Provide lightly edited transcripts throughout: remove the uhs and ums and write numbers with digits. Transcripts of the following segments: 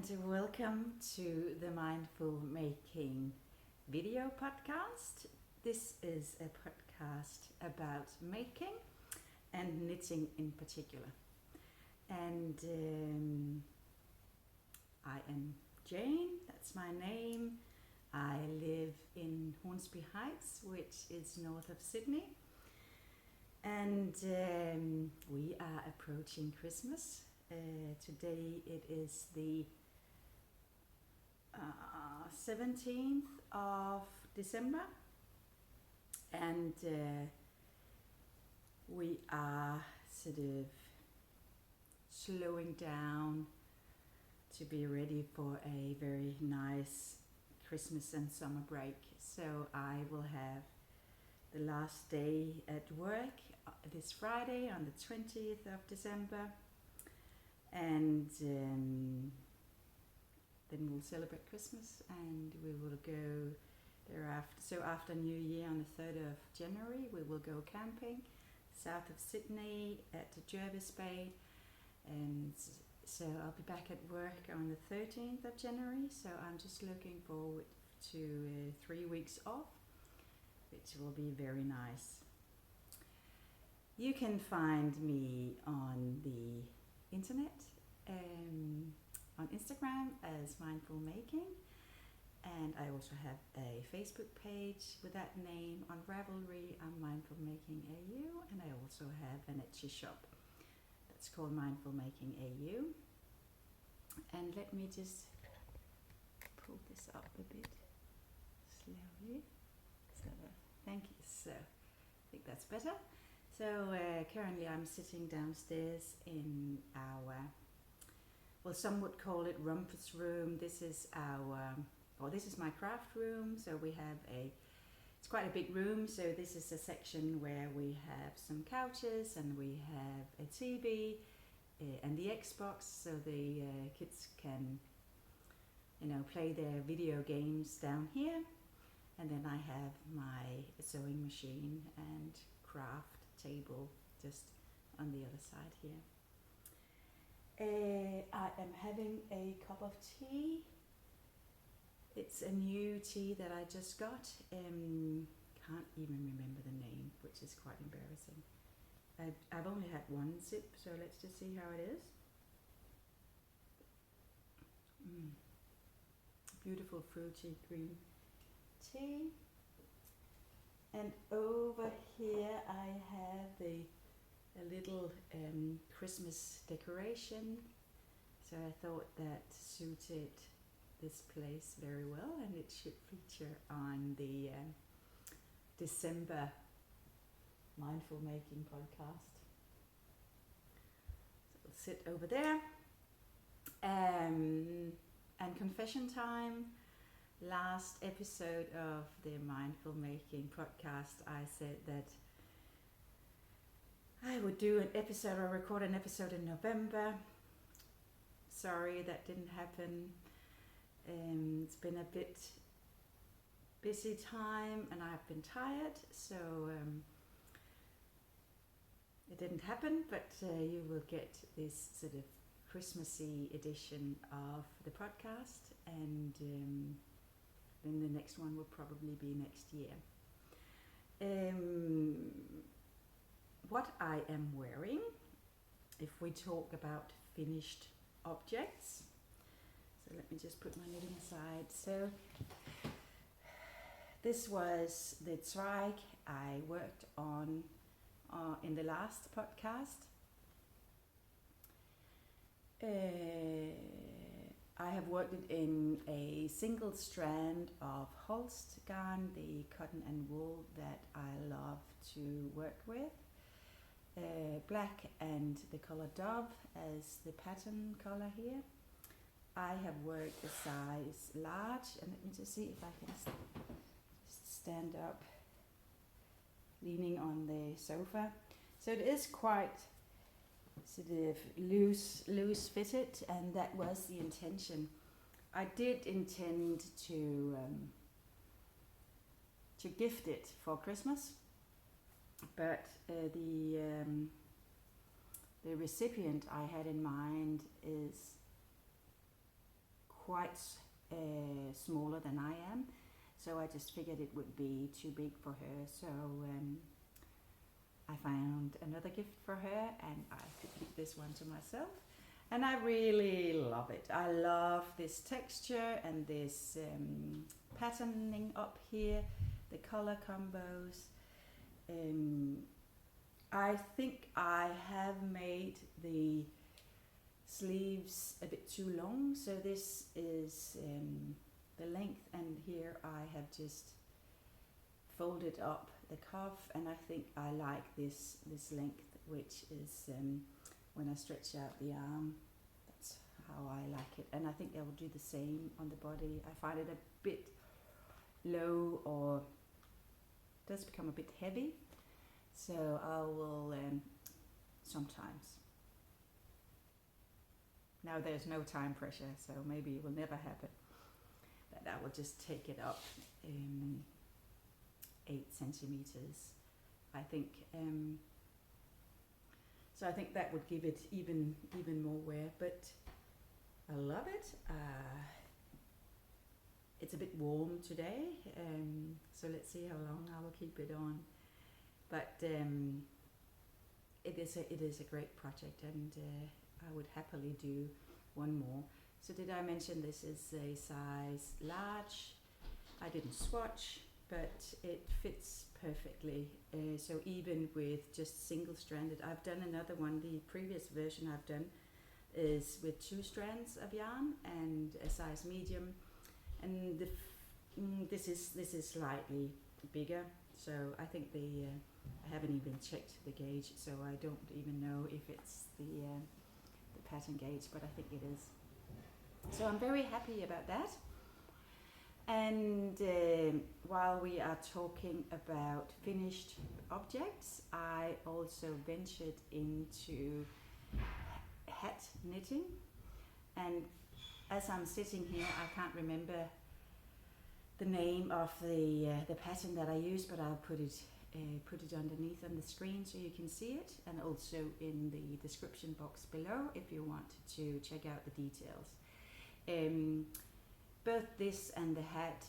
and welcome to the Mindful Making video podcast. This is a podcast about making and knitting in particular. And I am Jane, that's my name. I live in Hornsby Heights, which is north of Sydney. And we are approaching Christmas. Today it is the 17th of December, and we are sort of slowing down to be ready for a very nice Christmas and summer break. So I will have the last day at work this Friday on the 20th of December. And then we'll celebrate Christmas and we will go thereafter. So after New Year on the 3rd of January, we will go camping south of Sydney at the Jervis Bay. And so I'll be back at work on the 13th of January. So I'm just looking forward to 3 weeks off, which will be very nice. You can find me on the internet, on Instagram as Mindful Making, and I also have a Facebook page with that name. On Ravelry, I'm Mindful Making AU, and I also have an Etsy shop that's called Mindful Making AU. And let me just pull this up a bit slowly. So, thank you. So, I think that's better. So currently I'm sitting downstairs in our, well, some would call it rumpus room. This is this is my craft room. So we have it's quite a big room. So this is a section where we have some couches and we have a TV and the Xbox, so the kids can, play their video games down here. And then I have my sewing machine and craft table just on the other side here. I am having a cup of tea. It's a new tea that I just got. Can't even remember the name, which is quite embarrassing. I've only had one sip, so let's just see how it is. Beautiful fruity green tea. And over here I have a little Christmas decoration. So I thought that suited this place very well, and it should feature on the December Mindful Making podcast. So it'll sit over there. And confession time. Last episode of the Mindful Making podcast, I said that I would do an episode or record an episode in November. Sorry, that didn't happen. It's been a bit busy time and I've been tired, so it didn't happen, but you will get this sort of Christmassy edition of the podcast, and then the next one will probably be next year. What I am wearing, if we talk about finished objects, so let me just put my knitting aside. So this was the Zweig I worked on in the last podcast. I have worked it in a single strand of Holst Garn, the cotton and wool that I love to work with. Black and the color Dove as the pattern color here. I have worked the size large, and let me just see if I can just stand up leaning on the sofa. So it is quite sort of loose fitted, and that was the intention. I did intend to gift it for Christmas, but the recipient I had in mind is quite smaller than I am, so I just figured it would be too big for her. So I found another gift for her, and I could keep this one to myself. And I really love it. I love this texture and this patterning up here, the color combos. I think I have made the sleeves a bit too long, so this is the length, and here I have just folded up the cuff, and I think I like this length, which is when I stretch out the arm. That's how I like it, and I think I will do the same on the body. I find it a bit low, or does become a bit heavy, so I will sometimes. Now there's no time pressure, so maybe it will never happen, but I will just take it up 8 centimeters, I think. So I think that would give it even more wear, but I love it. It's a bit warm today, so let's see how long I will keep it on. But it is a great project, and I would happily do one more. So did I mention this is a size large? I didn't swatch, but it fits perfectly. So even with just single stranded, I've done another one. The previous version I've done is with 2 strands of yarn and a size medium, and this is slightly bigger. So I think I haven't even checked the gauge, so I don't even know if it's the pattern gauge, but I think it is. So I'm very happy about that. And while we are talking about finished objects, I also ventured into hat knitting, and as I'm sitting here, I can't remember the name of the pattern that I use, but I'll put it underneath on the screen so you can see it, and also in the description box below if you want to check out the details. Both this and the hat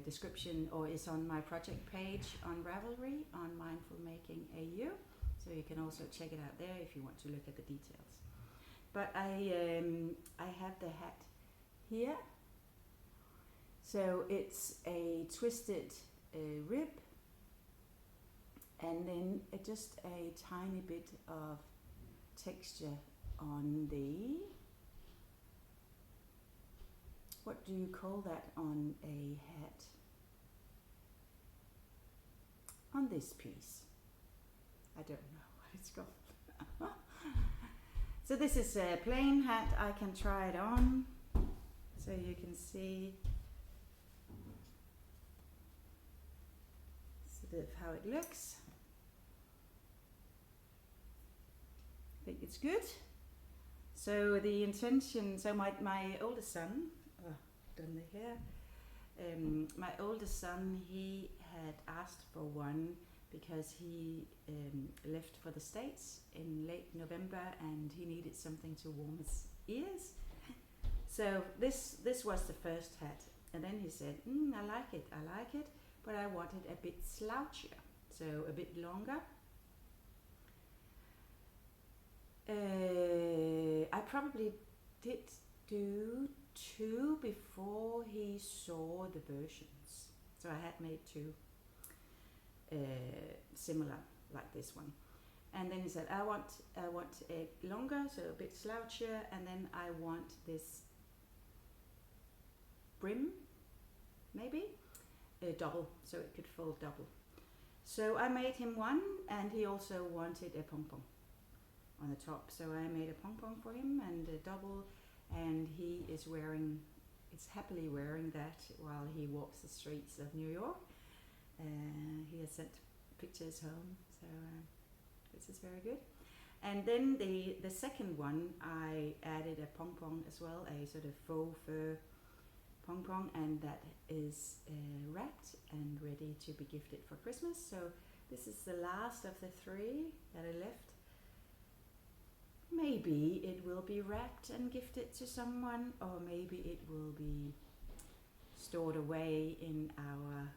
description is on my project page on Ravelry on Mindful Making AU, so you can also check it out there if you want to look at the details. But I have the hat here, so it's a twisted rib, and then just a tiny bit of texture on the, what do you call that on a hat? On this piece. I don't know what it's called. So this is a plain hat. I can try it on so you can see sort of how it looks. I think it's good. So the intention, so my oldest son, done the hair, my oldest son, he had asked for one because he left for the States in late November and he needed something to warm his ears. So this was the first hat, and then he said, I like it, but I want it a bit slouchier, so a bit longer. I probably did do 2 before he saw the versions, so I had made 2 similar like this one, and then he said I want it longer, so a bit slouchier, and then I want this brim, maybe double, so it could fold double. So I made him one, and he also wanted a pom-pom on the top, so I made a pom-pom for him and a double, and he is happily wearing that while he walks the streets of New York. He has sent pictures home, so this is very good. And then the second one, I added a pom-pom as well, a sort of faux fur pom-pom, and that is wrapped and ready to be gifted for Christmas. So this is the last of the 3 that are left. maybe it will be wrapped and gifted to someone, or maybe it will be stored away in our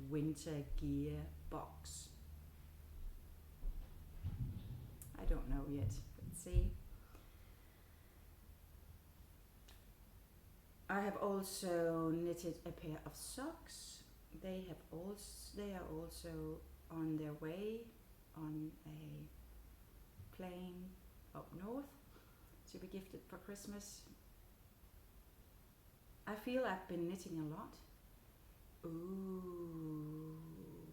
winter gear box. I don't know yet. Let's see. I have also knitted a pair of socks. They are also on their way on a plane up north to be gifted for Christmas. I feel I've been knitting a lot. Ooh,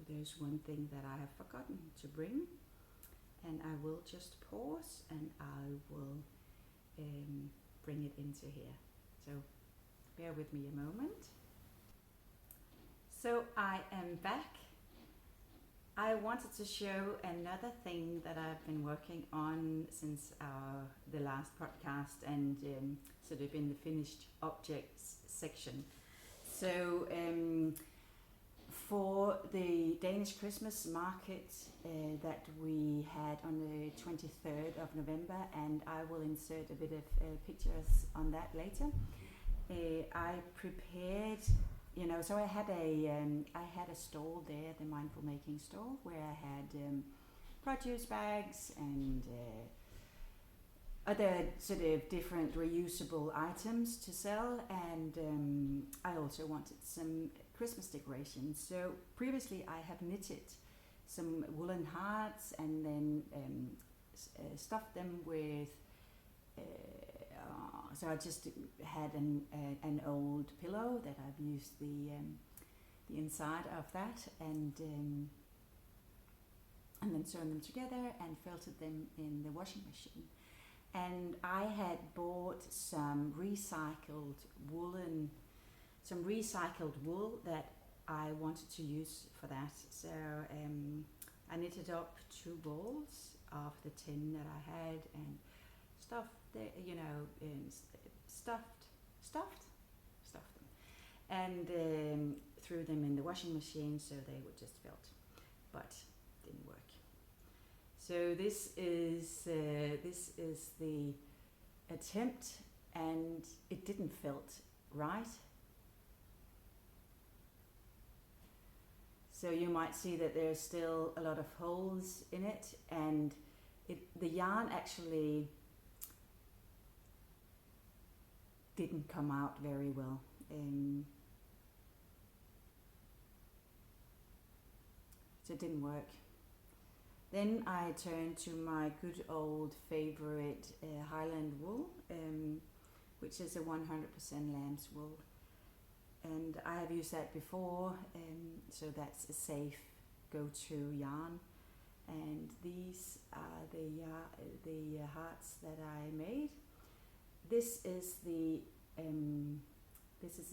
there's one thing that I have forgotten to bring, and I will just pause and I will bring it into here. So bear with me a moment. So I am back. I wanted to show another thing that I've been working on since the last podcast, and sort of in the finished objects section. So for the Danish Christmas Market that we had on the 23rd of November, and I will insert a bit of pictures on that later, I prepared, so I had a stall there, the Mindful Making stall, where I had produce bags and other sort of different reusable items to sell, and I also wanted some Christmas decorations. So previously I have knitted some woolen hearts and then stuffed them with so I just had an old pillow that I've used the inside of that, and then sewn them together and felted them in the washing machine. And I had bought some recycled wool that I wanted to use for that. So I knitted up 2 balls of the tin that I had and stuffed them, and threw them in the washing machine so they would just felt, but didn't work. So this is the attempt, and it didn't felt right. So you might see that there's still a lot of holes in it, and the yarn actually didn't come out very well. So it didn't work. Then I turned to my good old favorite Highland wool, which is a 100% lamb's wool. And I have used that before, so that's a safe go-to yarn. And these are the hearts that I made. This is the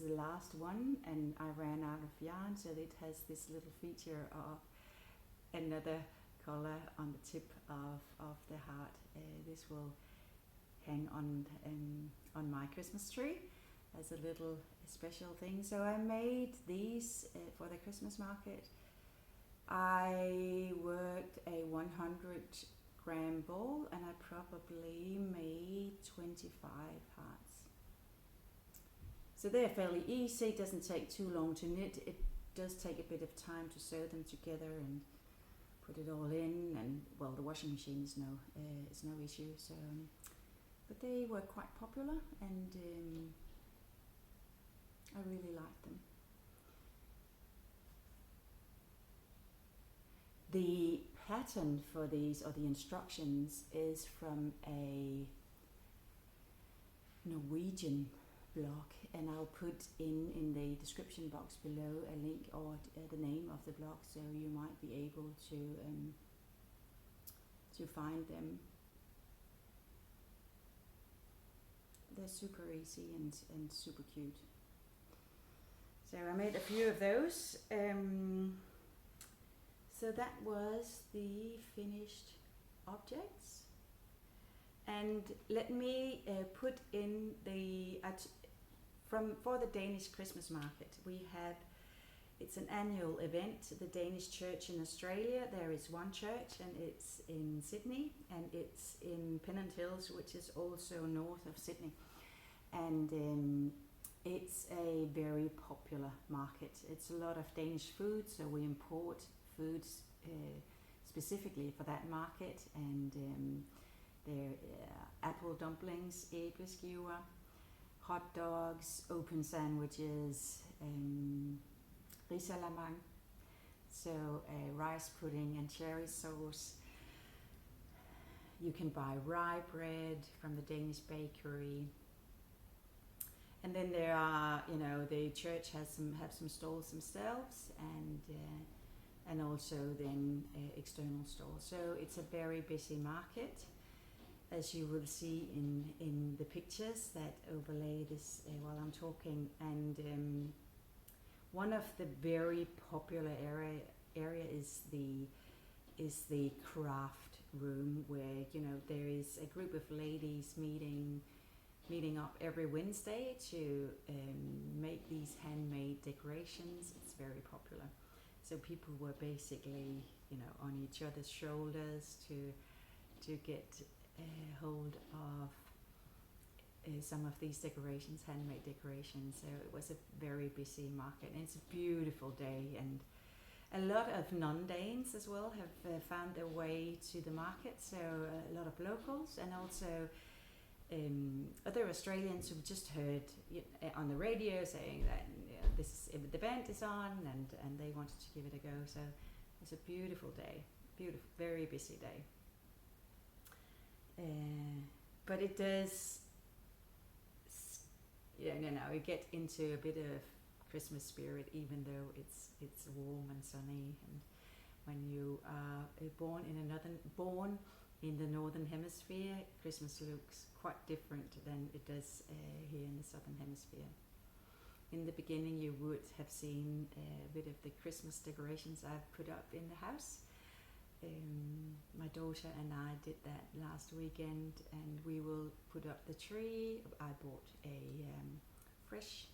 last one, and I ran out of yarn, so it has this little feature of another color on the tip of the heart. This will hang on my Christmas tree as a little special thing. So I made these for the Christmas market. I worked a 100-gram ball, and I probably made 25 hearts. So they're fairly easy. It doesn't take too long to knit. It does take a bit of time to sew them together and put it all in, and well, the washing machine is no issue. So, but they were quite popular, and I really liked them. The pattern for these, or the instructions, is from a Norwegian blog, and I'll put in the description box below a link or the name of the blog, so you might be able to find them. They're super easy and super cute. So I made a few of those. So that was the finished objects. And let me put in for the Danish Christmas Market, we have It's an annual event. The Danish Church in Australia, there is one church, and it's in Sydney, and it's in Pennant Hills, which is also north of Sydney. And it's a very popular market. It's a lot of Danish food, so we import foods specifically for that market, and there are apple dumplings, æbleskiver, hot dogs, open sandwiches, risalamande, so rice pudding and cherry sauce. You can buy rye bread from the Danish bakery. And then there are, the church have some stalls themselves, and also then external stalls. So it's a very busy market, as you will see in the pictures that overlay this while I'm talking. And one of the very popular area is the craft room, where there is a group of ladies meeting up every Wednesday to make these handmade decorations. It's very popular. So people were basically, on each other's shoulders to get hold of some of these decorations, handmade decorations. So it was a very busy market, and it's a beautiful day, and a lot of non-Danes as well have found their way to the market. So a lot of locals, and also other Australians who've just heard on the radio saying that the band is on, and they wanted to give it a go. So it's a beautiful day, beautiful, very busy day. But it does, you get into a bit of Christmas spirit, even though it's warm and sunny. And when you are born in the northern hemisphere, Christmas looks quite different than it does here in the southern hemisphere. In the beginning, you would have seen a bit of the Christmas decorations I've put up in the house. My daughter and I did that last weekend, and we will put up the tree. I bought a fresh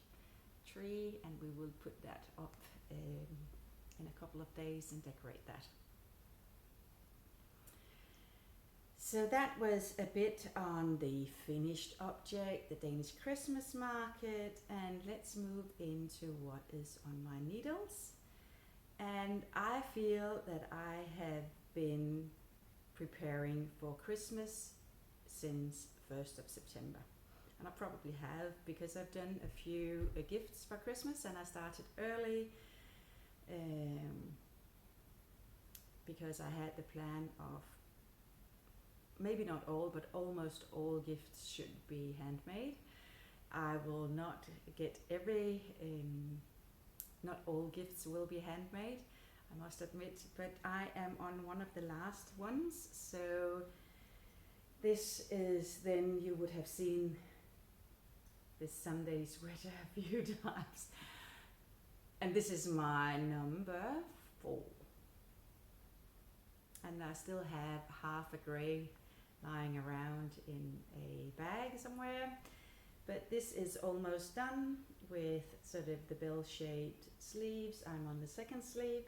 tree, and we will put that up in a couple of days and decorate that. So that was a bit on the finished object, the Danish Christmas market, and let's move into what is on my needles. And I feel that I have been preparing for Christmas since 1st of September. And I probably have, because I've done a few gifts for Christmas, and I started early because I had the plan of maybe not all, but almost all gifts should be handmade. I will not get not all gifts will be handmade, I must admit, but I am on one of the last ones. So this is, then you would have seen this Sunday sweater a few times. And this is my number 4. And I still have half a grey lying around in a bag somewhere. But this is almost done with sort of the bell-shaped sleeves. I'm on the second sleeve.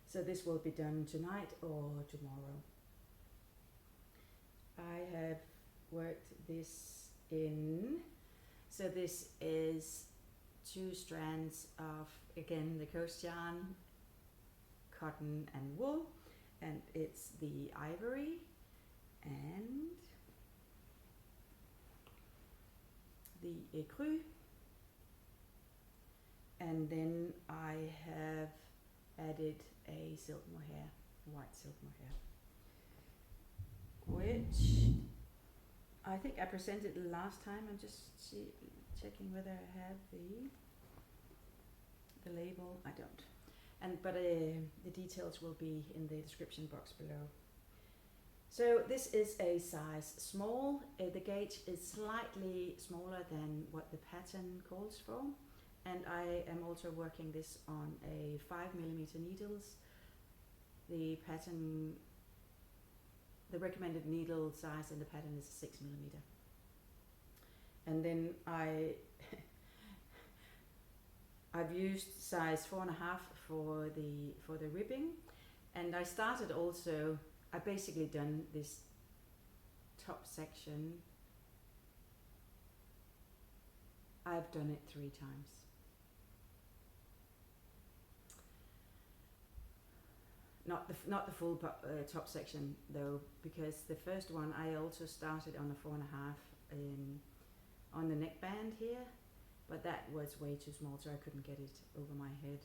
So this will be done tonight or tomorrow. I have worked this in. So this is 2 strands of, again, the Holst Garn, cotton and wool, and it's the ivory and the écru, and then I have added a silk mohair, white silk mohair, which I think I presented last time. I'm just checking whether I have the label. I don't. But the details will be in the description box below. So this is a size small. The gauge is slightly smaller than what the pattern calls for. And I am also working this on a 5mm needles. The pattern, the recommended needle size in the pattern is 6mm. And then I I've used size 4.5 for the ribbing, and I started also. I basically done this top section. I've done it 3 times. Not the full top section though, because the first one I also started on a 4.5 on the neckband here, but that was way too small, so I couldn't get it over my head.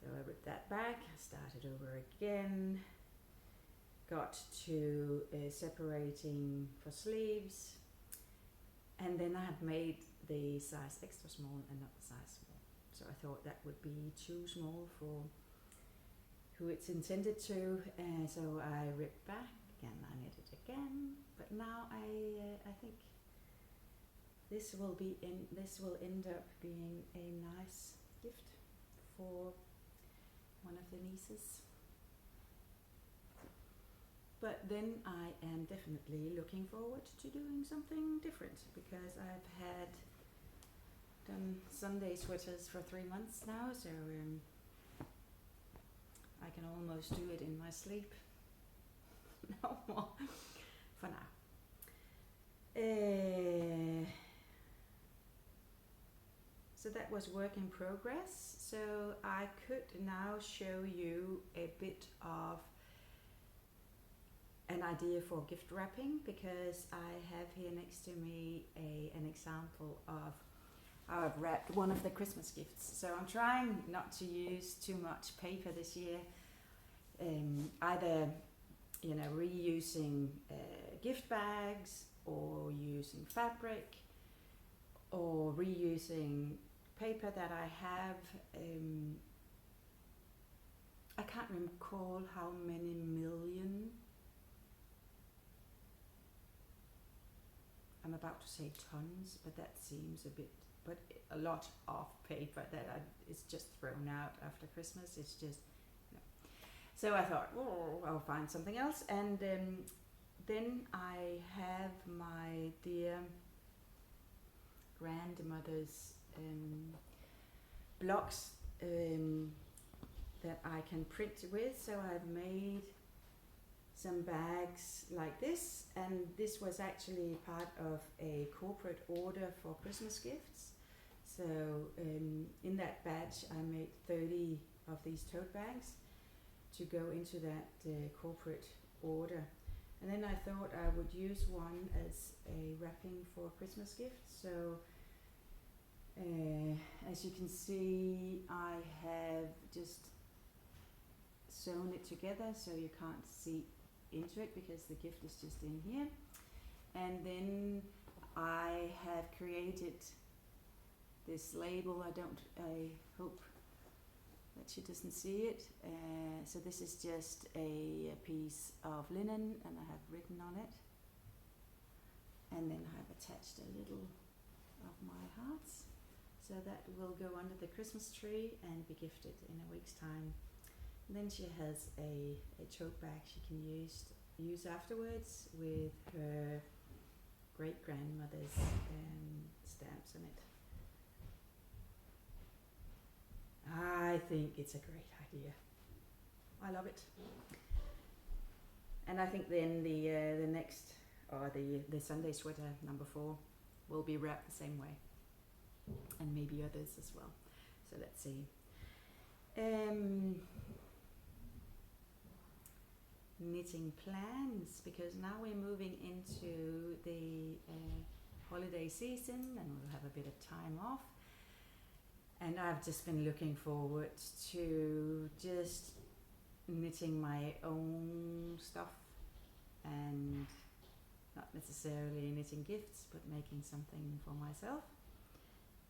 So I ripped that back, started over again, got to separating for sleeves, and then I have made the size extra small and not the size small. So I thought that would be too small for who it's intended to, so I ripped back again, I knitted again, but now I think this will end up being a nice gift for one of the nieces. But then I am definitely looking forward to doing something different, because I've done Sunday sweaters for 3 months now, so I can almost do it in my sleep. No more for now. So that was work in progress. So I could now show you a bit of an idea for gift wrapping, because I have here next to me an example of how I've wrapped one of the Christmas gifts. So I'm trying not to use too much paper this year, either reusing gift bags, or using fabric, or reusing paper that I have. I can't recall how many million. I'm about to say tons, but that seems but a lot of paper that is just thrown out after Christmas. It's just, So I thought, I'll find something else. And then I have my dear grandmother's blocks that I can print with. So I've made some bags like this, and this was actually part of a corporate order for Christmas gifts. So in that batch I made 30 of these tote bags to go into that corporate order, and then I thought I would use one as a wrapping for Christmas gifts. So as you can see, I have just sewn it together so you can't see into it because the gift is just in here, and then I have created this label. I hope that she doesn't see it. So this is just a piece of linen, and I have written on it, and then I have attached a little of my hearts, so that will go under the Christmas tree and be gifted in a week's time. And then she has a tote bag she can use afterwards with her great grandmother's stamps on it. I think it's a great idea. I love it. And I think then the next, or the Sunday sweater number 4 will be wrapped the same way, and maybe others as well. So let's see. Knitting plans, because now we're moving into the holiday season, and we'll have a bit of time off. And I've just been looking forward to just knitting my own stuff, and not necessarily knitting gifts, but making something for myself.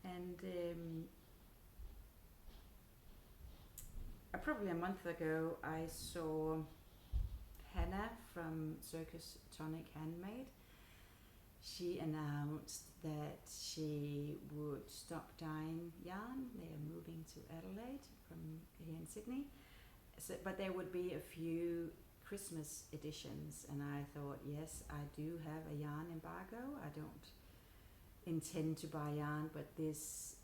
And probably a month ago I saw Hannah from Circus Tonic Handmade. She announced that she would stop dyeing yarn. They are moving to Adelaide from here in Sydney. So, but there would be a few Christmas editions, and I thought, yes, I do have a yarn embargo. I don't intend to buy yarn, but this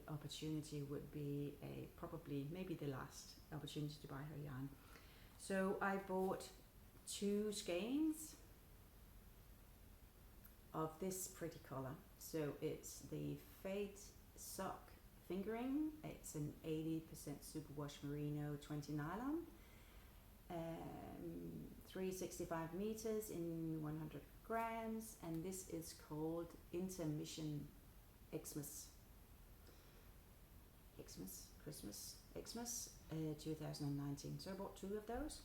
opportunity would be probably maybe the last opportunity to buy her yarn. So I bought 2 skeins of this pretty color. So it's the Fate Sock Fingering. It's an 80% superwash merino 20 nylon. 365 meters in 100 grams, and this is called Intermission Xmas 2019. So I bought 2 of those,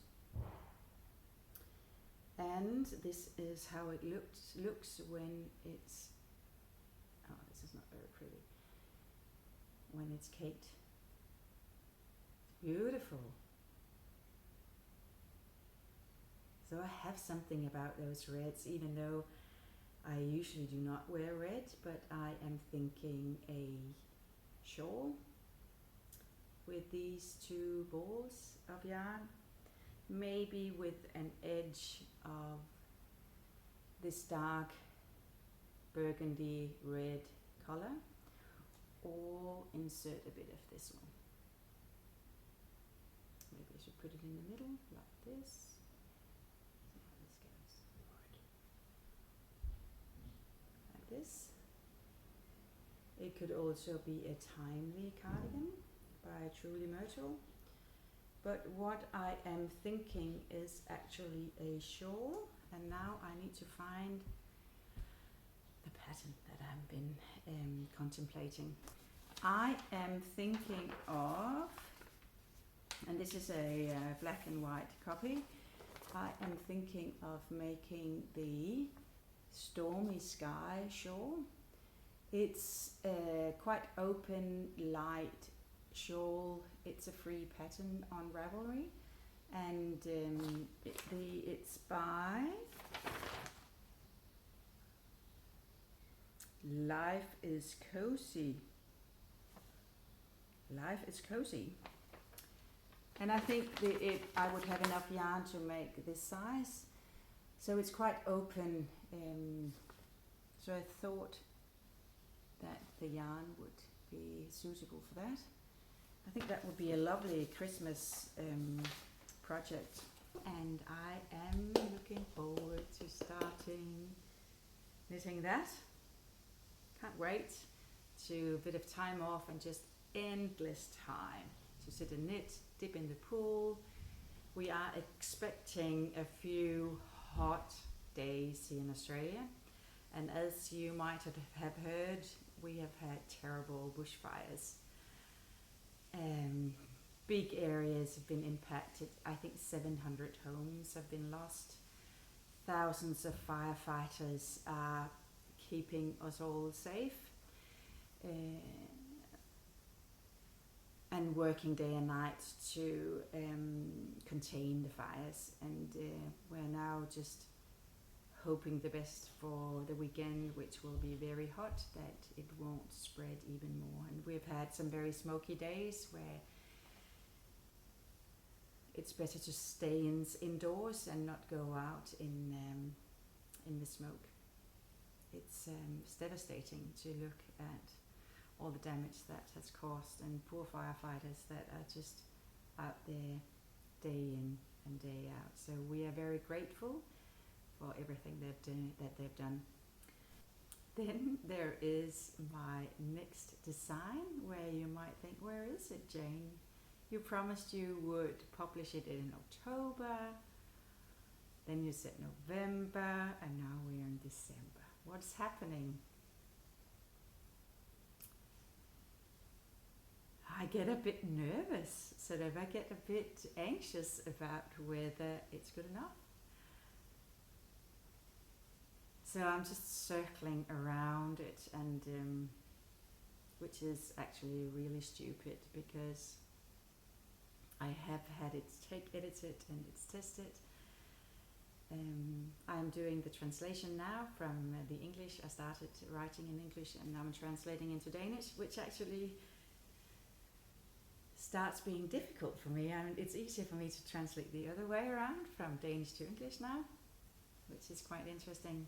and this is how it looks when it's, oh, this is not very pretty, when it's caked. Beautiful. So I have something about those reds, even though I usually do not wear red, but I am thinking a shawl with these 2 balls of yarn, maybe with an edge of this dark burgundy red color, or insert a bit of this one. Maybe I should put it in the middle like this. This. It could also be a timely cardigan by Truly Myrtle, but what I am thinking is actually a shawl, and now I need to find the pattern that I've been contemplating. I am thinking of, and this is a black and white copy, I am thinking of making the Stormy Sky shawl. It's a quite open, light shawl. It's a free pattern on Ravelry, and it's by Life is Cozy. Life is Cozy. And I think I would have enough yarn to make this size. So it's quite open, so I thought that the yarn would be suitable for that. I think that would be a lovely Christmas project, and I am looking forward to starting knitting that. Can't wait to a bit of time off and just endless time to sit and knit, dip in the pool. We are expecting a few hot days here in Australia, and as you might have heard, we have had terrible bushfires. Big areas have been impacted. I think 700 homes have been lost. Thousands of firefighters are keeping us all safe, and working day and night to contain the fires, and we're now just hoping the best for the weekend, which will be very hot, that it won't spread even more. And we've had some very smoky days where it's better to stay indoors and not go out in the smoke. It's devastating to look at all the damage that has caused, and poor firefighters that are just out there day in and day out. So we are very grateful for everything they've done. Then there is my next design, where you might think, where is it, Jane? You promised you would publish it in October, then you said November, and now we're in December. What's happening? I get a bit nervous, sort of. I get a bit anxious about whether it's good enough. So I'm just circling around it, and which is actually really stupid, because I have had it edited and it's tested. I'm doing the translation now from the English. I started writing in English and now I'm translating into Danish, which actually starts being difficult for me. I mean, it's easier for me to translate the other way around, from Danish to English now, which is quite interesting.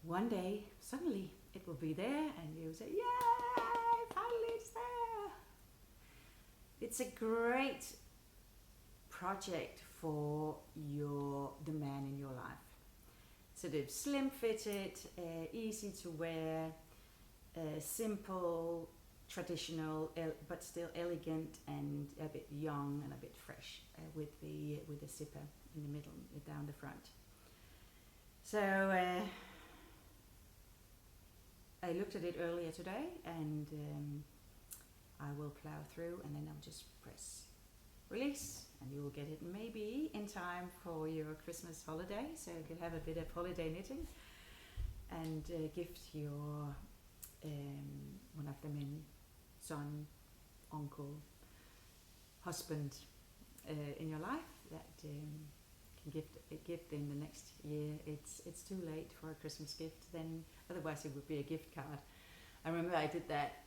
one day suddenly it will be there and you'll say, yay, finally it's there. It's a great project for the man in your life. Sort of slim fitted, easy to wear, simple, traditional, but still elegant and a bit young and a bit fresh, with the zipper in the middle, down the front. So I looked at it earlier today, and I will plow through, and then I'll just press release, and you will get it maybe in time for your Christmas holiday, so you can have a bit of holiday knitting and gift your one of the men, son, uncle, husband in your life that can gift in the next year. It's too late for a Christmas gift then, otherwise it would be a gift card. I remember I did that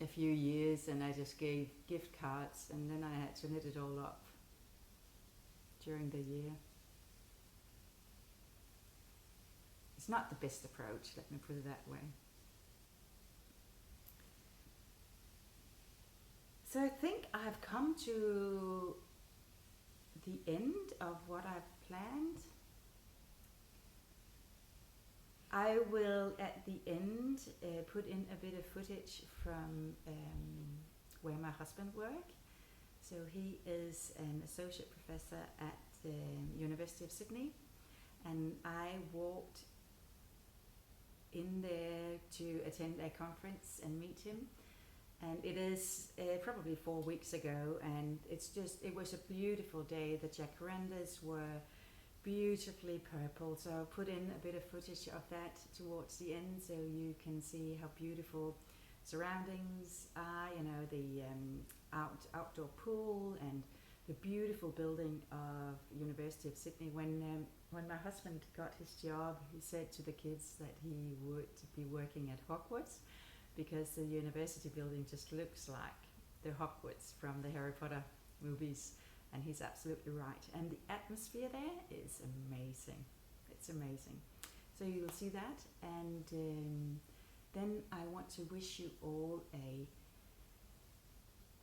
a few years, and I just gave gift cards, and then I had to knit it all up during the year. It's not the best approach, let me put it that way. So I think I've come to the end of what I've planned. I will at the end put in a bit of footage from where my husband works. So he is an associate professor at the University of Sydney, and I walked in there to attend a conference and meet him. And it is probably 4 weeks ago, and it was a beautiful day. The jacarandas were beautifully purple, so I'll put in a bit of footage of that towards the end, so you can see how beautiful surroundings are, the outdoor pool and the beautiful building of University of Sydney. When my husband got his job, he said to the kids that he would be working at Hogwarts, because the university building just looks like the Hogwarts from the Harry Potter movies, and he's absolutely right. And the atmosphere there is amazing. It's amazing. So you'll see that, and then I want to wish you all a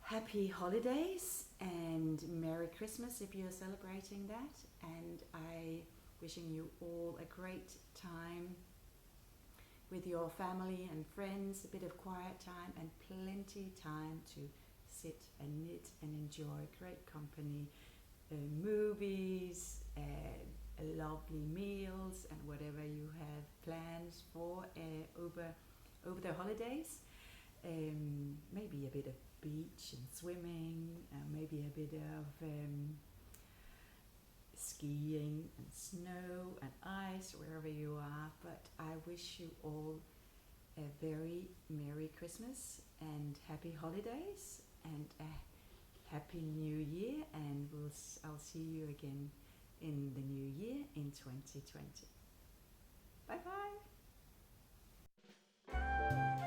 happy holidays and Merry Christmas if you're celebrating that, and I wishing you all a great time with your family and friends, a bit of quiet time and plenty time to sit and knit and enjoy great company, movies, lovely meals, and whatever you have plans for over the holidays. Maybe a bit of beach and swimming, maybe a bit of skiing and snow and ice wherever you are. But I wish you all a very Merry Christmas and happy holidays and a happy New Year, and I'll see you again in the new year in 2020. Bye bye.